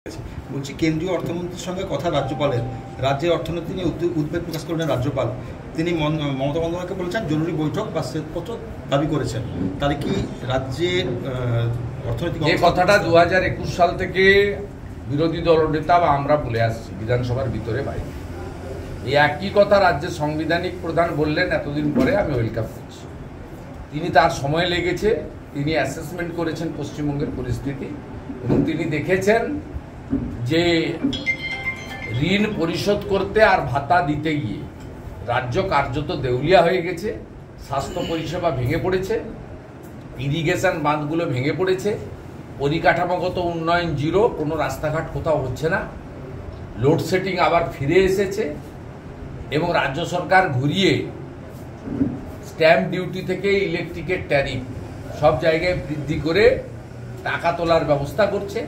বলছি কেন্দ্রীয় অর্থমন্ত্রীর সঙ্গে কথা রাজ্যপালের, রাজ্যের অর্থনীতি নিয়ে উদ্বেগ প্রকাশ করলেন রাজ্যপাল। তিনি মমতা বন্দ্যোপাধ্যায়কে বলেছেন জরুরি বৈঠক বা শ্বেতপত্র দাবি করেছেন। তাহলে কি রাজ্যের অর্থনৈতিক যে কথাটা 2021 সাল থেকে বিরোধী দলনেতা বা আমরা বলে আসছি বিধানসভার ভিতরে বাইরে, এই একই কথা রাজ্যের সাংবিধানিক প্রধান বললেন এতদিন পরে, আমি ওয়েলকাম করছি। তিনি তার সময় লেগেছে, তিনি অ্যাসেসমেন্ট করেছেন পশ্চিমবঙ্গের পরিস্থিতি এবং তিনি দেখেছেন যে ঋণ পরিশোধ করতে আর ভাতা দিতে গিয়ে রাজ্য কার্যত দেউলিয়া হয়ে গেছে, স্বাস্থ্য পরিষেবা ভেঙে পড়েছে, ইরিগেশন বাঁধগুলো ভেঙে পড়েছে, পরিকাঠামোগত উন্নয়ন জিরো, কোনো রাস্তাঘাট কোথাও হচ্ছে না, লোডশেডিং আবার ফিরে এসেছে এবং রাজ্য সরকার ঘুরিয়ে স্ট্যাম্প ডিউটি থেকে ইলেকট্রিকের ট্যারিফ সব জায়গায় বৃদ্ধি করে টাকা তোলার ব্যবস্থা করছে।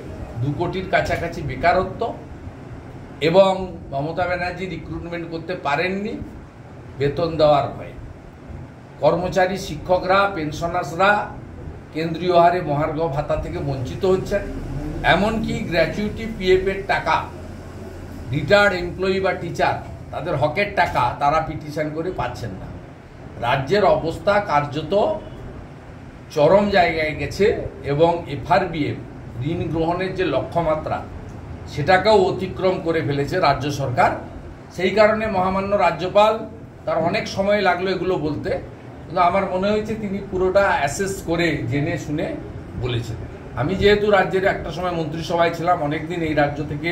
2 কোটির কাছাকাছি বেকারত্ব এবং মমতা ব্যানার্জি রিক্রুটমেন্ট করতে পারেননি বেতন দেওয়ার ভয়ে। কর্মচারী, শিক্ষকরা, পেনশনার্সরা কেন্দ্রীয় হারে মহার্ঘ ভাতা থেকে বঞ্চিত হচ্ছেন। এমনকি গ্র্যাচুইটি পিএফের টাকা, রিটায়ার্ড এমপ্লয়ি বা টিচার তাদের হকের টাকা তারা পিটিশন করে পাচ্ছেন না। রাজ্যের অবস্থা কার্যত চরম জায়গায় গেছে এবং এফআরবিএম ঋণ গ্রহণের যে লক্ষ্যমাত্রা সেটাকেও অতিক্রম করে ফেলেছে রাজ্য সরকার। সেই কারণে মহামান্য রাজ্যপাল, তার অনেক সময় লাগলো এগুলো বলতে, কিন্তু আমার মনে হয়েছে তিনি পুরোটা অ্যাসেস করে জেনে শুনে বলেছেন। আমি যেহেতু রাজ্যের একটা সময় মন্ত্রিসভায় ছিলাম, অনেকদিন এই রাজ্য থেকে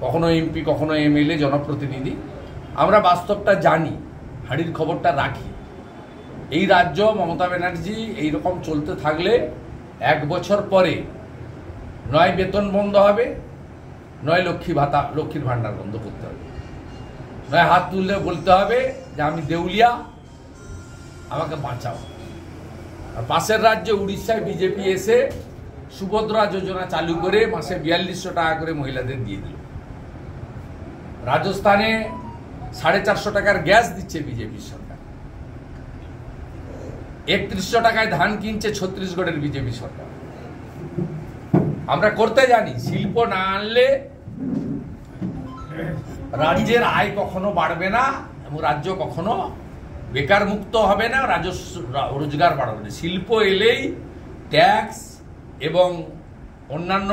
কখনো এমপি কখনো এমএলএ জনপ্রতিনিধি, আমরা বাস্তবটা জানি, হাড়ির খবরটা রাখি। এই রাজ্য মমতা ব্যানার্জি এইরকম চলতে থাকলে 1 বছর পরে নয় বেতন বন্ধ হবে, নয় লক্ষ্মীর ভান্ডার বন্ধ করতে হবে, নয় হাত তুললে বলতে হবে যে আমি দেউলিয়া, আমাকে বাঁচাও। আর পাশের রাজ্যে উড়িষ্যায় বিজেপি এসে সুভদ্রা যোজনা চালু করে মাসে 4200 টাকা করে মহিলাদের দিয়ে দিল। রাজস্থানে 450 টাকার গ্যাস দিচ্ছে বিজেপির সরকার। 3100 টাকায় ধান কিনছে ছত্তিশগড়ের বিজেপি সরকার। আমরা করতে জানি, শিল্প না আনলে রাজ্যের আয় কখনো বাড়বে না এবং রাজ্য কখনো বেকার মুক্ত হবে না, রাজস্ব রোজগার বাড়বে না। শিল্প এলেই ট্যাক্স এবং অন্যান্য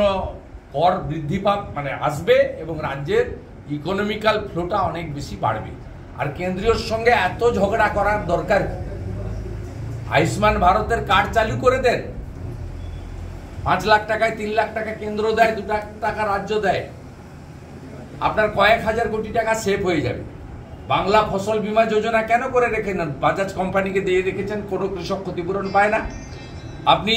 কর বৃদ্ধি আসবে এবং রাজ্যের ইকোনমিক্যাল ফ্লোটা অনেক বেশি বাড়বে। আর কেন্দ্রীয় সঙ্গে এত ঝগড়া করার দরকার, আয়ুষ্মান ভারতের কার্ড চালু করে দেন, 5 লাখ টাকায় 3 লাখ টাকা কেন্দ্র দেয়, 2 লাখ টাকা রাজ্য দেয়, আপনার কয়েক হাজার কোটি টাকা সেভ হয়ে যাবে। বাংলা ফসল বীমা যোজনা কেন করে রেখে নেন? বাজাজ কোম্পানিকে দিয়ে রেখেছেন, কোনো কৃষক ক্ষতিপূরণ পায় না। আপনি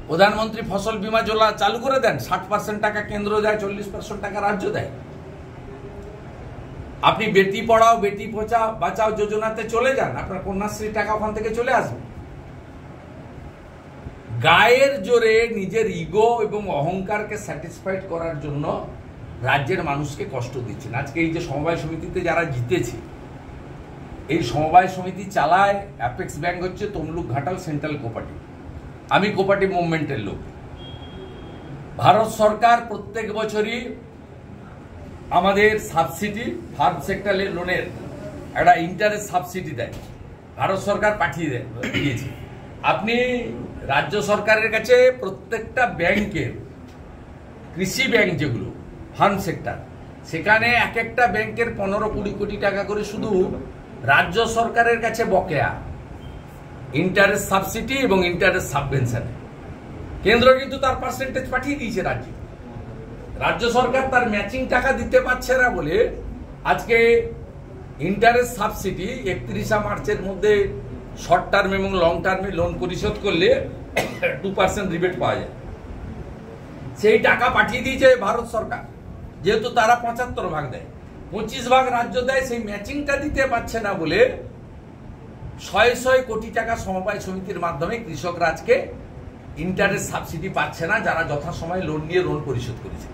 প্রধানমন্ত্রী ফসল বীমা যোজনা চালু করে দেন, 60% টাকা কেন্দ্র দেয়, 40% টাকা রাজ্য দেয়। আপনি বেটি পড়াও বেটি বাঁচাও যোজনাতে চলে যান, আপনার কন্যাশ্রী টাকা ওখান থেকে চলে আসবে। গায়ের জোরে নিজের ইগো এবং অহংকারকে স্যাটিসফাইড করার জন্য রাজ্যের মানুষকে কষ্ট দিচ্ছেন। আজকে এই যে সমবায় সমিতিতে যারা জিতেছে, এই সমবায় সমিতি চালায় অ্যাপেক্স ব্যাংক হচ্ছে তমলুক, ঘাটাল, সেন্ট্রাল কোঅপারেটিভ। আমি কোঅপারেটিভ মুভমেন্টের লোক। ভারত সরকার প্রত্যেক বছরই আমাদের সাবসিডি, ফার্ম সেক্টরের লোনের একটা ইন্টারেস্ট সাবসিডি দেয়, ভারত সরকার পাঠিয়ে দিয়েছে। আপনি রাজ্য সরকারের কাছে প্রত্যেকটা ব্যাংকের, কৃষি ব্যাংক যেগুলো ফার্ম সেক্টর, সেখানে এক একটা ব্যাংকের 15-20 কোটি টাকা করে শুধু রাজ্য সরকারের কাছে বকেয়া ইন্টারেস্ট সাবসিডি এবং ইন্টারেস্ট সাবভেনশনে। কেন্দ্র কিন্তু তার পার্সেন্টেজ পাঠিয়ে দিয়েছে রাজ্যে। রাজ্য সরকার তার ম্যাচিং টাকা দিতে পারছে না বলে আজকে ইন্টারেস্ট সাবসিডি 31 মার্চের মধ্যে শর্ট টার্ম এবং লং টার্মে লোন পরিশোধ করলে 2% রিবেট পাওয়া যায়। সেই টাকা পাঠিয়ে দিয়েছে ভারত সরকার, যেহেতু তারা 75 ভাগ দেয়, 25 ভাগ রাজ্য দেয়। সেই ম্যাচিংটা দিতে পারছে না বলে 100 কোটি টাকা সমবায় সমিতির মাধ্যমে কৃষকরা আজকে ইন্টারেস্ট সাবসিডি পাচ্ছে না, যারা যথাসময়ে লোন নিয়ে লোন পরিশোধ করেছে।